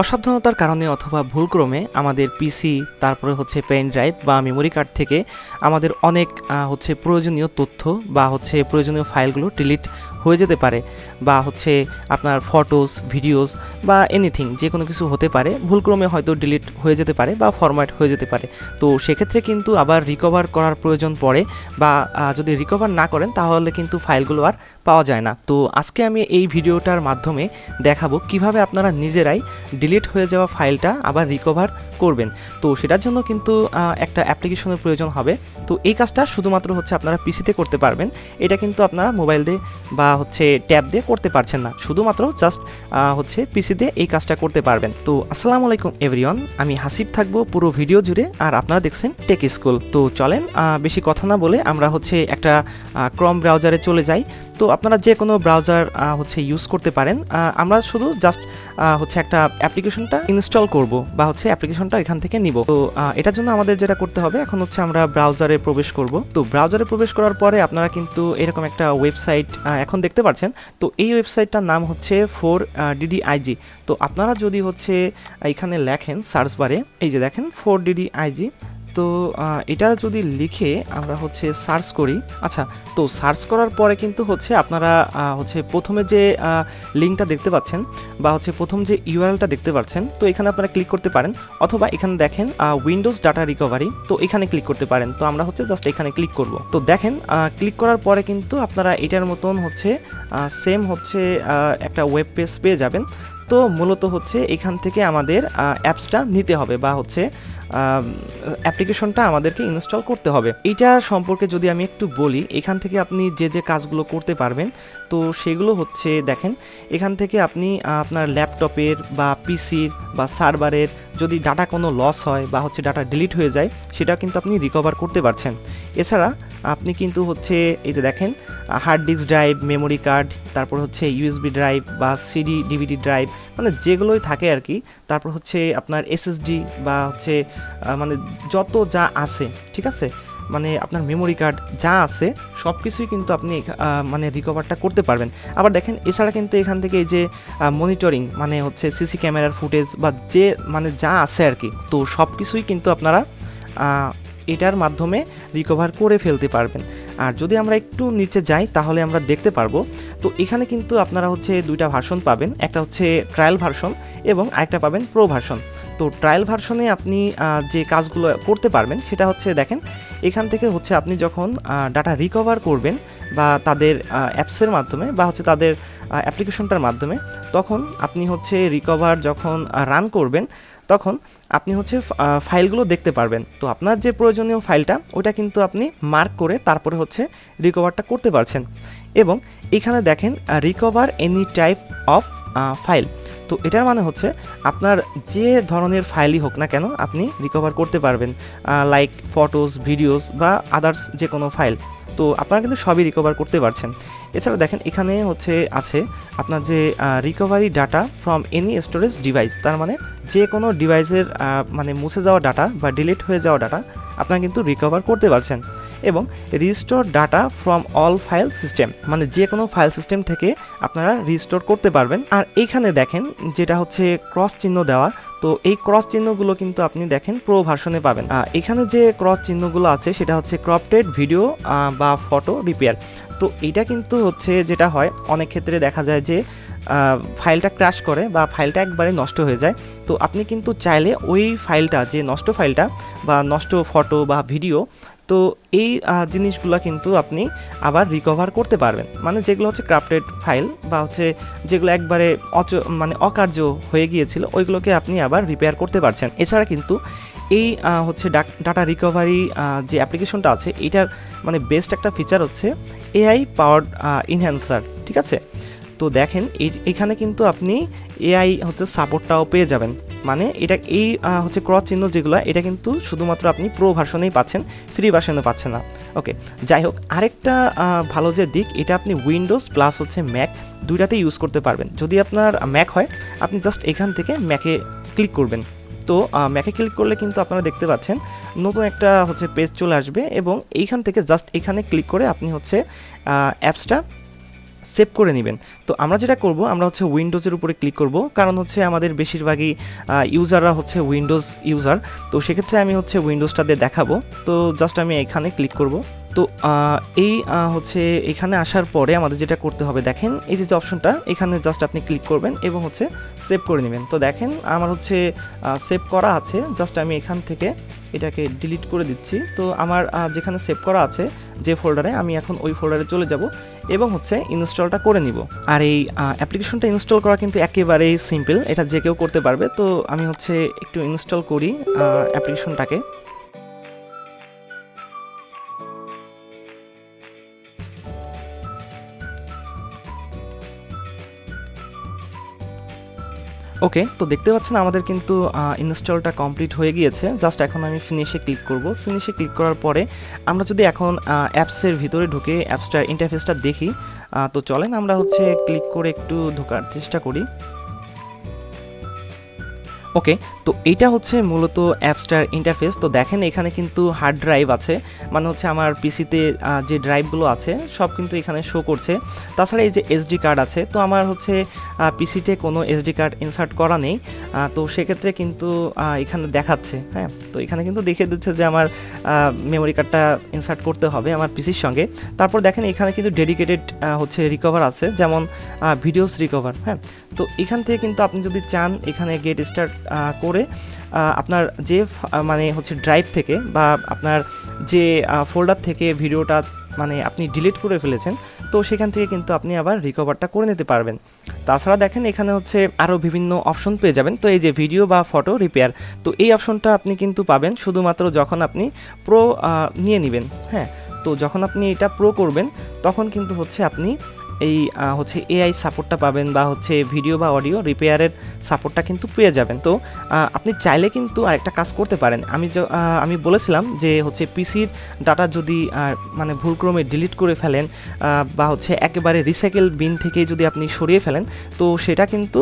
অসাবধানতার কারণে অথবা ভুলক্রমে আমাদের পিসি তারপরে হচ্ছে পেন ড্রাইভ বা মেমোরি কার্ড থেকে আমাদের অনেক প্রয়োজনীয় তথ্য বা প্রয়োজনীয় ফাইলগুলো ডিলিট হয়ে যেতে পারে, বা আপনার ফটোস ভিডিওস বা এনিথিং যে কোনো কিছু হতে পারে, ভুলক্রমে হয়তো ডিলিট হয়ে যেতে পারে বা ফরম্যাট হয়ে যেতে পারে। তো সেক্ষেত্রে কিন্তু আবার রিকভার করার প্রয়োজন পড়ে, বা যদি রিকভার না করেন তাহলে কিন্তু ফাইলগুলো আর পাওয়া যায় না। তো আজকে আমি এই ভিডিওটার মাধ্যমে দেখাবো কিভাবে আপনারা নিজেরাই ডিলিট হয়ে যাওয়া ফাইলটা আবার রিকভার করবেন। তো সেটার জন্য কিন্তু একটা অ্যাপ্লিকেশনের প্রয়োজন হবে। তো এই কাজটা শুধুমাত্র আপনারা পিসিতে করতে পারবেন, এটা কিন্তু আপনারা মোবাইল দিয়ে বা ট্যাব দিয়ে করতে পারছেন না, শুধুমাত্র জাস্ট পিসিতে এই কাজটা করতে পারবেন। তো আসসালামু আলাইকুম এভরিওয়ান, আমি হাসিব থাকবো পুরো ভিডিও জুড়ে, আর আপনারা দেখছেন টেক স্কুল। তো চলেন বেশি কথা না বলে আমরা একটা ক্রোম ব্রাউজারে চলে যাই। তো আপনারা যে কোনো ব্রাউজার ইউজ করতে পারেন। আমরা শুধু জাস্ট একটা অ্যাপ্লিকেশনটা ইনস্টল করব বা অ্যাপ্লিকেশনটা এখান থেকে নিব। তো এটার জন্য আমাদের যেটা করতে হবে, এখন আমরা ব্রাউজারে প্রবেশ করব। তো ব্রাউজারে প্রবেশ করার পরে আপনারা কিন্তু এরকম একটা ওয়েবসাইট এখন দেখতে পাচ্ছেন। তো এই ওয়েবসাইটটার নাম হচ্ছে 4DDIG। তো আপনারা যদি এখানে লেখেন সার্চ বারে, এই যে দেখেন 4DDIG, তো এটা যদি লিখে আমরা সার্চ করি, আচ্ছা, তো সার্চ করার পরে কিন্তু আপনারা প্রথমে যে লিঙ্কটা দেখতে পাচ্ছেন বা প্রথম যে ইউআরএলটা দেখতে পাচ্ছেন, তো এখানে আপনারা ক্লিক করতে পারেন, অথবা এখানে দেখেন উইন্ডোজ ডাটা রিকভারি, তো এখানে ক্লিক করতে পারেন। তো আমরা জাস্ট এখানে ক্লিক করব। তো দেখেন ক্লিক করার পরে কিন্তু আপনারা এটার মতন সেম একটা ওয়েব পেজ পেয়ে যাবেন। তো মূলত এখান থেকে আমাদের অ্যাপসটা নিতে হবে বা অ্যাপ্লিকেশনটা আমাদেরকে ইনস্টল করতে হবে। এইটা সম্পর্কে যদি আমি একটু বলি, এখান থেকে আপনি যে যে কাজগুলো করতে পারবেন, তো সেগুলো দেখেন এখান থেকে আপনি আপনার ল্যাপটপের বা পিসির বা সার্ভারের যদি ডাটা কোনো লস হয় বা ডাটা ডিলিট হয়ে যায়, সেটা কিন্তু আপনি রিকভার করতে পারছেন। এছাড়া আপনি কিন্তু এই যে দেখেন hard disk drive, memory card, তারপর ইউএসবি ড্রাইভ বা সিডি ডিভিডি ড্রাইভ, মানে যেগুলোই থাকে আর কি, তারপর আপনার এসএসডি বা মানে যত যা আছে, ঠিক আছে, মানে আপনার মেমোরি কার্ড যা আছে সব কিছুই কিন্তু আপনি মানে রিকভারটা করতে পারবেন। আবার দেখেন এছাড়া কিন্তু এখান থেকে এই যে মনিটরিং, মানে সিসি ক্যামেরার ফুটেজ বা যে মানে যা আছে আর কি, তো সব কিছুই কিন্তু আপনারা এটার মাধ্যমে রিকভার করে ফেলতে পারবেন। আর যদি আমরা একটু নিচে যাই তাহলে আমরা দেখতে পারবো, তো এখানে কিন্তু আপনারা দুইটা ভার্সন পাবেন, একটা ট্রায়াল ভার্সন এবং আরেকটা পাবেন প্রো ভার্সন। তো ট্রায়াল ভার্সনে আপনি যে কাজগুলো করতে পারবেন সেটা দেখেন এখান থেকে আপনি যখন ডাটা রিকভার করবেন বা তাদের অ্যাপসের মাধ্যমে বা তাদের অ্যাপ্লিকেশনটার মাধ্যমে, তখন আপনি রিকভার যখন রান করবেন তখন আপনি ফাইলগুলো দেখতে পারবেন। তো আপনার যে প্রয়োজনীয় ফাইলটা ওটা কিন্তু আপনি মার্ক করে তারপরে রিকভারটা করতে পারছেন। এবং এখানে দেখেন recover any type of file, তো এটার মানে আপনার যে ধরনের ফাইলই হোক না কেন আপনি রিকভার করতে পারবেন, লাইক ফটোস, ভিডিওস বা আদার্স যে কোনো ফাইল, তো আপনারা কিন্তু সবই রিকভার করতে পারছেন। এছাড়া দেখেন এখানে আছে আপনার যে recovery data from any storage device, তার মানে যে কোনো ডিভাইসের মানে মুছে যাওয়া ডাটা বা ডিলিট হয়ে যাওয়া ডাটা আপনারা কিন্তু রিকভার করতে পারছেন। এবং restore data from all file system, মানে যে কোনো ফাইল সিস্টেম থেকে আপনারা রিস্টোর করতে পারবেন। আর এইখানে দেখেন যেটা ক্রস চিহ্ন দেওয়া, তো এই ক্রস চিহ্নগুলো কিন্তু আপনি দেখেন প্রো ভার্সনে পাবেন। এখানে যে ক্রস চিহ্নগুলো আছে সেটা ক্রপটেড ভিডিও বা ফটো রিপেয়ার। তো এটা কিন্তু যেটা হয় অনেক ক্ষেত্রে দেখা যায় যে ফাইলটা ক্র্যাশ করে বা ফাইলটা একবারে নষ্ট হয়ে যায়। তো আপনি কিন্তু চাইলে ওই ফাইলটা, যে নষ্ট ফাইলটা বা নষ্ট ফটো বা ভিডিও, তো এই জিনিসগুলো কিন্তু আপনি আবার রিকভার করতে পারবেন। মানে যেগুলো ক্রাফটেড ফাইল বা যেগুলো একবারে মানে অকার্য হয়ে গিয়েছিল, ওইগুলোকে আপনি আবার রিপেয়ার করতে পারছেন। এছাড়া কিন্তু এই ডাটা রিকভারি যে অ্যাপ্লিকেশনটা আছে, এটার মানে বেস্ট একটা ফিচার এআই পাওয়ার্ড ইনহ্যান্সার, ঠিক আছে। তো দেখেন এখানে কিন্তু আপনি এআই সাপোর্টটাও পেয়ে যাবেন। মানে এটা এই ক্রস চিহ্ন যেগুলো, এটা কিন্তু শুধুমাত্র আপনি প্রো ভার্সনেই পাচ্ছেন, ফ্রি ভার্সনে পাচ্ছেন না। ওকে, যাই হোক, আরেকটা ভালো যে দিক, এটা আপনি উইন্ডোজ প্লাস ম্যাক দুইটাতেই ইউজ করতে পারবেন। যদি আপনার ম্যাক হয় আপনি জাস্ট এখান থেকে ম্যাকে ক্লিক করবেন। তো ম্যাকে ক্লিক করলে কিন্তু আপনারা দেখতে পাচ্ছেন নতুন একটা পেজ চলে আসবে, এবং এইখান থেকে জাস্ট এখানে ক্লিক করে আপনি অ্যাপসটা সেভ করে নেবেন। তো আমরা যেটা করব, আমরা হচ্ছে উইন্ডোজের উপরে ক্লিক করব, কারণ হচ্ছে আমাদের বেশিরভাগই ইউজাররা হচ্ছে উইন্ডোজ ইউজার। তো সেক্ষেত্রে আমি হচ্ছে উইন্ডোজটা দিয়ে দেখাবো। তো জাস্ট আমি এখানে ক্লিক করব। তো এই হচ্ছে এখানে আসার পরে আমাদের যেটা করতে হবে, দেখেন এই যে অপশনটা, এখানে জাস্ট আপনি ক্লিক করবেন এবং হচ্ছে সেভ করে নেবেন। তো দেখেন আমার হচ্ছে সেভ করা আছে, জাস্ট আমি এখান থেকে এটাকে ডিলিট করে দিচ্ছি। তো আমার যেখানে সেভ করা আছে যে ফোল্ডারে, আমি এখন ওই ফোল্ডারে চলে যাব এবং হচ্ছে ইনস্টলটা করে নিব। আর এই অ্যাপ্লিকেশনটা ইনস্টল করা কিন্তু একেবারেই সিম্পল, এটা যে কেউ করতে পারবে। তো আমি হচ্ছে একটু ইনস্টল করি অ্যাপ্লিকেশনটাকে। ওকে, তো দেখতে পাচ্ছেন আমাদের কিন্তু ইনস্টলটা কমপ্লিট হয়ে গিয়েছে। জাস্ট এখন আমি ফিনিশে ক্লিক করব। ফিনিশে ক্লিক করার পরে আমরা যদি এখন অ্যাপসের ভিতরে ঢুকে অ্যাপসটার ইন্টারফেসটা দেখি, তো চলেন আমরা হচ্ছে ক্লিক করে একটু ঢোকার চেষ্টা করি। ওকে, তো এইটা হচ্ছে মূলত অ্যাপসটার ইন্টারফেস। তো দেখেন এখানে কিন্তু হার্ড ড্রাইভ আছে, মানে হচ্ছে আমার পিসিতে যে ড্রাইভগুলো আছে সব কিন্তু এখানে শো করছে। তাছাড়া এই যে এসডি কার্ড আছে, তো আমার হচ্ছে পিসিতে কোনো এসডি কার্ড ইনসার্ট করা নেই। তো সেক্ষেত্রে কিন্তু এখানে দেখাচ্ছে, হ্যাঁ, তো এখানে কিন্তু দেখিয়ে দিচ্ছে যে আমার মেমোরি কার্ডটা ইনসার্ট করতে হবে আমার পিসির সঙ্গে। তারপর দেখেন এখানে কিন্তু ডেডিকেটেড হচ্ছে রিকভার আছে, যেমন ভিডিওস রিকভার, হ্যাঁ। তো এখান থেকে কিন্তু আপনি যদি চান এখানে গেট স্টার্ট করে আপনার যে মানে হচ্ছে ড্রাইভ থেকে বা আপনার যে ফোল্ডার থেকে ভিডিওটা মানে আপনি ডিলিট করে ফেলেছেন, তো সেখান থেকে কিন্তু আপনি আবার রিকভারটা করে নিতে পারবেন। তাছাড়া দেখেন এখানে হচ্ছে আরও বিভিন্ন অপশন পেয়ে যাবেন। তো এই যে ভিডিও বা ফটো রিপেয়ার, তো এই অপশনটা আপনি কিন্তু পাবেন শুধুমাত্র যখন আপনি প্রো নিয়ে নেবেন, হ্যাঁ। তো যখন আপনি এটা প্রো করবেন তখন কিন্তু হচ্ছে আপনি এই হচ্ছে এআই সাপোর্টটা পাবেন বা হচ্ছে ভিডিও বা অডিও রিপেয়ারের সাপোর্টটা কিন্তু পেয়ে যাবেন। তো আপনি চাইলে কিন্তু আরেকটা কাজ করতে পারেন। আমি বলেছিলাম যে হচ্ছে পিসির ডাটা যদি মানে ভুলক্রমে ডিলিট করে ফেলেন বা হচ্ছে একেবারে রিসাইকেল বিন থেকে যদি আপনি সরিয়ে ফেলেন, তো সেটা কিন্তু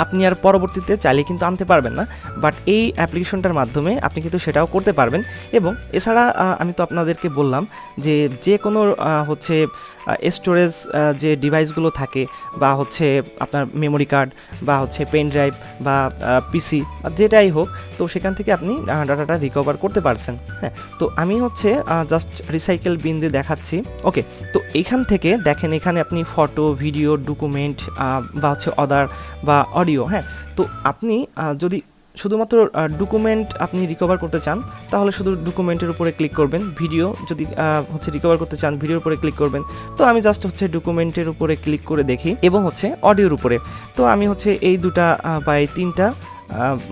আপনি আর পরবর্তীতে চাইলে কিন্তু আনতে পারবেন না। বাট এই অ্যাপ্লিকেশনটার মাধ্যমে আপনি কিন্তু সেটাও করতে পারবেন। এবং এছাড়া আমি তো আপনাদেরকে বললাম যে কোনো হচ্ছে স্টোরেজ যে ডিভাইসগুলো থাকে বা হচ্ছে আপনার মেমোরি কার্ড বা হচ্ছে পেন ড্রাইভ বা পিসি যেটাই হোক, তো সেখান থেকে আপনি ডাটাটা রিকভার করতে পারছেন, হ্যাঁ। তো আমি হচ্ছে জাস্ট রিসাইকেল বিন দিয়ে দেখাচ্ছি। ওকে, তো এইখান থেকে দেখেন এখানে আপনি ফটো, ভিডিও, ডকুমেন্ট বা হচ্ছে অদার বা অডিও, হ্যাঁ। তো আপনি যদি শুধুমাত্র ডকুমেন্ট আপনি রিকভার করতে চান তাহলে শুধু ডকুমেন্টের উপরে ক্লিক করবেন। ভিডিও যদি হচ্ছে রিকভার করতে চান ভিডিওর উপরে ক্লিক করবেন। তো আমি জাস্ট হচ্ছে ডকুমেন্টের উপরে ক্লিক করে দেখি এবং হচ্ছে অডিওর উপরে। তো আমি হচ্ছে এই দুটা বা এই তিনটা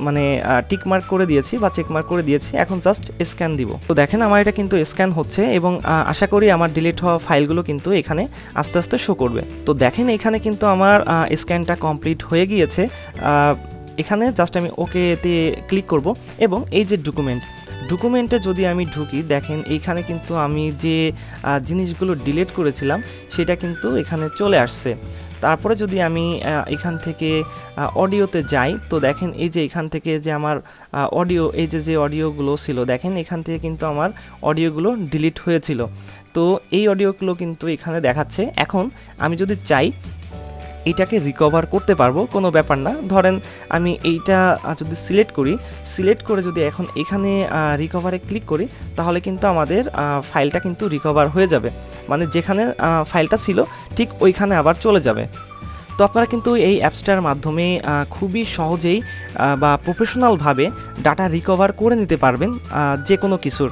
মানে টিক মার্ক করে দিয়েছি বা চেক মার্ক করে দিয়েছি। এখন জাস্ট স্ক্যান দিব। তো দেখেন আমার এটা কিন্তু স্ক্যান হচ্ছে এবং আশা করি আমার ডিলিট হওয়া ফাইলগুলো কিন্তু এখানে আস্তে আস্তে শো করবে। তো দেখেন এখানে কিন্তু আমার স্ক্যানটা কমপ্লিট হয়ে গিয়েছে। এখানে জাস্ট আমি ওকেতে ক্লিক করব এবং এই যে ডকুমেন্টে যদি আমি ঢুকি, দেখেন এইখানে কিন্তু আমি যে জিনিসগুলো ডিলিট করেছিলাম সেটা কিন্তু এখানে চলে আসছে। তারপরে যদি আমি এখান থেকে অডিওতে যাই, তো দেখেন এই যে এখান থেকে যে আমার অডিও, এই যে অডিওগুলো ছিল, দেখেন এখান থেকে কিন্তু আমার অডিওগুলো ডিলিট হয়েছিল। তো এই অডিওগুলো কিন্তু এখানে দেখাচ্ছে। এখন আমি যদি চাই এটাকে রিকভার করতে পারবো, কোনো ব্যাপার না। ধরেন আমি এইটা যদি সিলেক্ট করে যদি এখন এখানে রিকভারে ক্লিক করি, তাহলে কিন্তু আমাদের ফাইলটা কিন্তু রিকভার হয়ে যাবে, মানে যেখানে ফাইলটা ছিল ঠিক ওইখানে আবার চলে যাবে। তো আপনারা কিন্তু এই অ্যাপসটার মাধ্যমে খুবই সহজেই বা প্রফেশনালভাবে ডাটা রিকভার করে নিতে পারবেন যে কোনো কিছুর।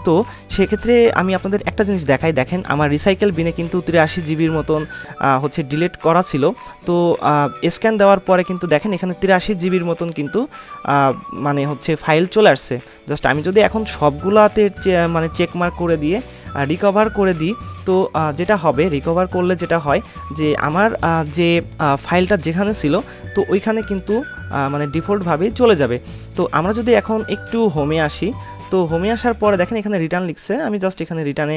তো সেক্ষেত্রে আমি আপনাদের একটা জিনিস দেখাই, দেখেন আমার রিসাইকেল বিনে কিন্তু 83 জিবির মতন হচ্ছে ডিলিট করা ছিল। তো স্ক্যান দেওয়ার পরে কিন্তু দেখেন এখানে 83 জিবির মতন কিন্তু মানে হচ্ছে ফাইল চলে আসছে। জাস্ট আমি যদি এখন সবগুলাতে মানে চেকমার্ক করে দিয়ে রিকভার করে দিই, তো যেটা হবে, রিকভার করলে যেটা হয় যে আমার যে ফাইলটা যেখানে ছিল তো ওইখানে কিন্তু মানে ডিফল্টভাবেই চলে যাবে। তো আমরা যদি এখন একটু হোমে আসি, তো হোমে আসার পরে দেখেন এখানে রিটার্ন লিখছে, আমি জাস্ট এখানে রিটার্নে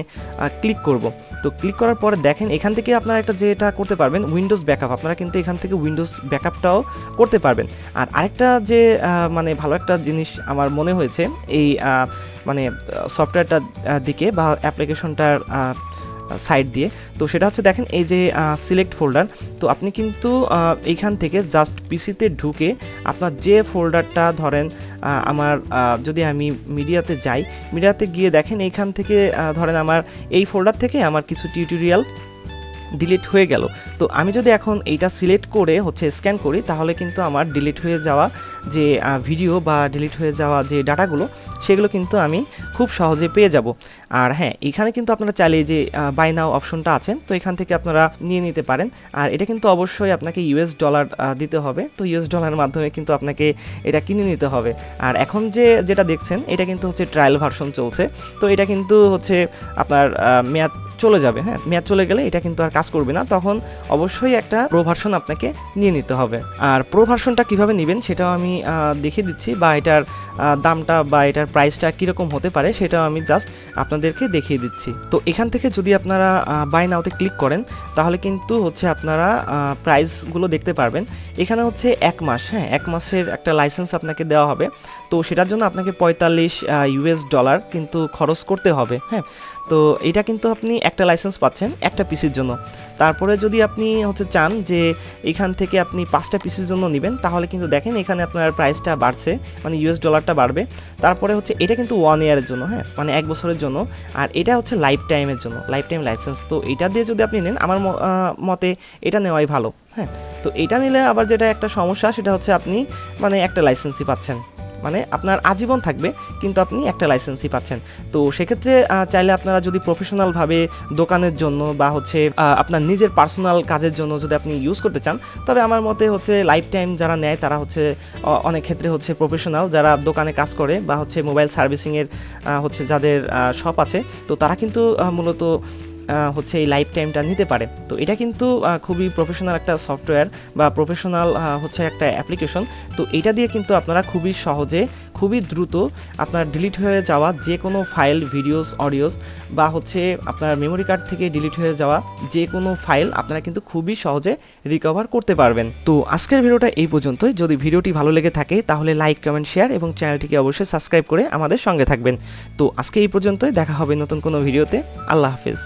ক্লিক করব। তো ক্লিক করার পরে দেখেন এখান থেকে আপনারা একটা যেটা করতে পারবেন উইন্ডোজ ব্যাকআপ, আপনারা কিন্তু এখান থেকে উইন্ডোজ ব্যাকআপটাও করতে পারবেন। আর আরেকটা যে মানে ভালো একটা জিনিস আমার মনে হয়েছে এই মানে সফটওয়্যারটার দিকে বা অ্যাপ্লিকেশনটার সাইড দিয়ে। তো সেটা হচ্ছে দেখেন এই যে সিলেক্ট ফোল্ডার, তো আপনি কিন্তু এইখান থেকে জাস্ট পিসিতে ঢুকে আপনার যে ফোল্ডারটা ধরেন আমার যদি আমি মিডিয়াতে যাই, মিডিয়াতে গিয়ে দেখেন এইখান থেকে ধরেন আমার এই ফোল্ডার থেকে আমার কিছু টিউটোরিয়াল ডিলিট হয়ে গেল। তো আমি যদি এখন এইটা সিলেক্ট করে হচ্ছে স্ক্যান করি, তাহলে কিন্তু আমার ডিলিট হয়ে যাওয়া যে ভিডিও বা ডিলিট হয়ে যাওয়া যে ডাটাগুলো সেগুলো কিন্তু আমি খুব সহজে পেয়ে যাব। আর হ্যাঁ, এখানে কিন্তু আপনারা চাইলে যে বাই নাও অপশনটা আছে, তো এখান থেকে আপনারা নিয়ে নিতে পারেন। আর এটা কিন্তু অবশ্যই আপনাকে ইউএস ডলার দিতে হবে, তো ইউএস ডলারের মাধ্যমে কিন্তু আপনাকে এটা কিনে নিতে হবে। আর এখন যেটা দেখছেন এটা কিন্তু হচ্ছে ট্রায়াল ভার্সন চলছে, তো এটা কিন্তু হচ্ছে আপনার মেয়াদ চলে যাবে। হ্যাঁ, মেয়াদ চলে গেলে এটা কিন্তু আর কাজ করবে না, তখন অবশ্যই একটা প্রো ভার্সন আপনাকে নিয়ে নিতে হবে। আর প্রো ভার্সনটা কীভাবে নেবেন সেটাও আমি দেখিয়ে দিচ্ছি, বা এটার দামটা বা এটার প্রাইসটা কীরকম হতে পারে সেটাও আমি জাস্ট আপনাদেরকে দেখিয়ে দিচ্ছি। তো এখান থেকে যদি আপনারা বাই নাওতে ক্লিক করেন, তাহলে কিন্তু হচ্ছে আপনারা প্রাইসগুলো দেখতে পারবেন। এখানে হচ্ছে 1 মাস, হ্যাঁ 1 মাসের একটা লাইসেন্স আপনাকে দেওয়া হবে। তো সেটার জন্য আপনাকে 45 ইউএস ডলার কিন্তু খরচ করতে হবে। হ্যাঁ, তো এটা কিন্তু আপনি একটা লাইসেন্স পাচ্ছেন একটা পিসির জন্য। তারপরে যদি আপনি হচ্ছে চান যে এখান থেকে আপনি 5টা পিসির জন্য নেবেন, তাহলে কিন্তু দেখেন এখানে আপনার প্রাইসটা বাড়ছে, মানে ইউএস ডলারটা বাড়বে। তারপরে হচ্ছে এটা কিন্তু 1 ইয়ারের জন্য, হ্যাঁ মানে 1 বছরের জন্য, আর এটা হচ্ছে লাইফ টাইমের জন্য, লাইফ টাইম লাইসেন্স। তো এটা দিয়ে যদি আপনি নেন, আমার মতে এটা নেওয়াই ভালো। হ্যাঁ, তো এটা নিলে আবার যেটা একটা সমস্যা সেটা হচ্ছে আপনি মানে একটা লাইসেন্সই পাচ্ছেন, মানে আপনার আজীবন থাকবে কিন্তু আপনি একটা লাইসেন্সই পাচ্ছেন। তো সেক্ষেত্রে চাইলে আপনারা যদি প্রফেশনালভাবে দোকানের জন্য বা হচ্ছে আপনার নিজের পার্সোনাল কাজের জন্য যদি আপনি ইউজ করতে চান, তবে আমার মতে হচ্ছে লাইফ টাইম যারা নেয় তারা হচ্ছে অনেক ক্ষেত্রে হচ্ছে প্রফেশনাল, যারা দোকানে কাজ করে বা হচ্ছে মোবাইল সার্ভিসিংয়ের হচ্ছে যাদের শপ আছে, তো তারা কিন্তু মূলত হচ্ছে এই লাইফ টাইমটা নিতে পারে। তো এটা কিন্তু খুবই প্রফেশনাল একটা সফটওয়্যার বা প্রফেশনাল হচ্ছে একটা অ্যাপ্লিকেশন। তো এটা দিয়ে কিন্তু আপনারা খুবই সহজে, খুবই দ্রুত আপনার ডিলিট হয়ে যাওয়া যে কোনো ফাইল, ভিডিওস, অডিওস বা হচ্ছে আপনার মেমোরি কার্ড থেকে ডিলিট হয়ে যাওয়া যে কোনো ফাইল আপনারা কিন্তু খুবই সহজে রিকভার করতে পারবেন। তো আজকের ভিডিওটা এই পর্যন্তই। যদি ভিডিওটি ভালো লেগে থাকে তাহলে লাইক, কমেন্ট, শেয়ার এবং চ্যানেলটিকে অবশ্যই সাবস্ক্রাইব করে আমাদের সঙ্গে থাকবেন। তো আজকে এই পর্যন্তই, দেখা হবে নতুন কোনো ভিডিওতে। আল্লাহ হাফেজ।